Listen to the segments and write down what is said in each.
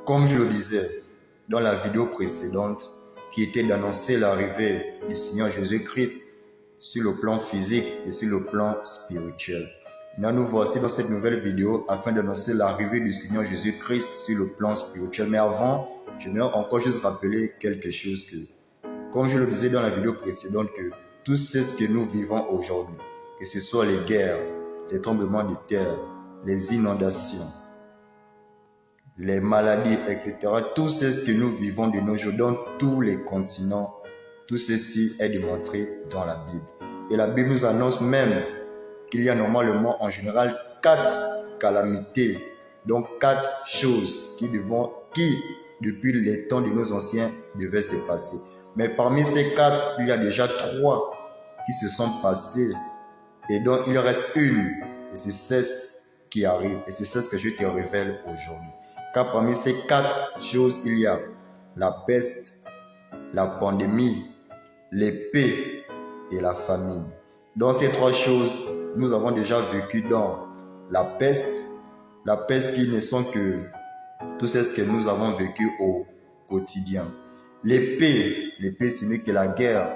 comme je le disais dans la vidéo précédente, qui était d'annoncer l'arrivée du Seigneur Jésus-Christ sur le plan physique et sur le plan spirituel. Maintenant, nous voici dans cette nouvelle vidéo afin d'annoncer l'arrivée du Seigneur Jésus-Christ sur le plan spirituel. Mais avant, je vais encore juste rappeler quelque chose que, comme je le disais dans la vidéo précédente, que tout ce que nous vivons aujourd'hui, que ce soit les guerres, les tremblements de terre, les inondations, les maladies, etc., tout ce que nous vivons de nos jours dans tous les continents, tout ceci est démontré dans la Bible. Et la Bible nous annonce même qu'il y a normalement en général 4 calamités, donc 4 choses qui, depuis les temps de nos anciens, devaient se passer. Mais parmi ces 4, il y a déjà 3 qui se sont passées et donc il reste une, et c'est celle qui arrive, et c'est celle que je te révèle aujourd'hui. Car parmi ces 4 choses, il y a la peste, la pandémie, l'épée et la famine. Dans ces 3 choses, nous avons déjà vécu dans la peste qui ne sont que tout ce que nous avons vécu au quotidien. L'épée, ce n'est que la guerre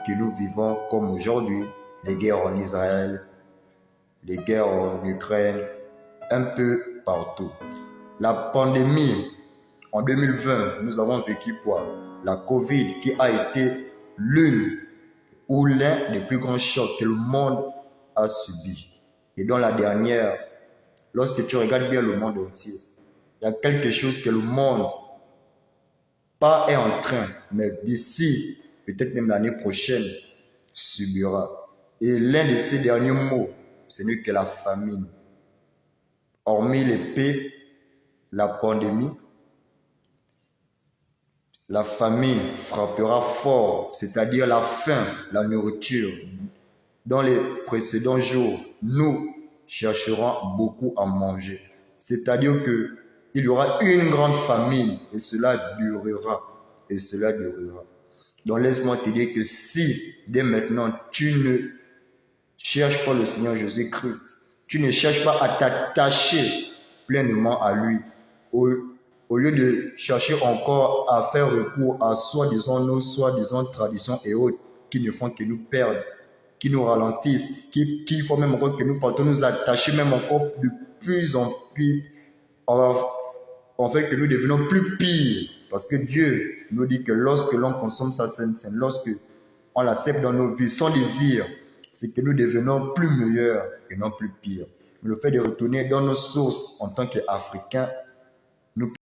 que nous vivons comme aujourd'hui, les guerres en Israël, les guerres en Ukraine, un peu partout. La pandémie, en 2020, nous avons vécu quoi? La Covid, qui a été l'un des plus grands chocs que le monde a subi. Et dans la dernière, lorsque tu regardes bien le monde entier, il y a quelque chose que le monde pas est en train, mais d'ici, peut-être même l'année prochaine, subira. Et l'un de ces derniers mots, ce n'est que la famine. Hormis l'épée, la pandémie, la famine frappera fort, c'est-à-dire la faim, la nourriture. Dans les précédents jours, nous chercherons beaucoup à manger. C'est-à-dire qu'il y aura une grande famine et cela durera. Et cela durera. Donc laisse-moi te dire que si dès maintenant tu ne cherches pas le Seigneur Jésus-Christ, tu ne cherches pas à t'attacher pleinement à lui, au lieu de chercher encore à faire recours à soi-disant traditions et autres qui ne font que nous perdre, qui nous ralentissent, qui font même encore que nous partons nous attacher même encore de plus en plus, en fait que nous devenons plus pires. Parce que Dieu nous dit que lorsque l'on consomme sa sainte scène, lorsque on l'accepte dans nos vies, son désir, c'est que nous devenons plus meilleurs et non plus pires. Mais le fait de retourner dans nos sources en tant qu'Africains, nous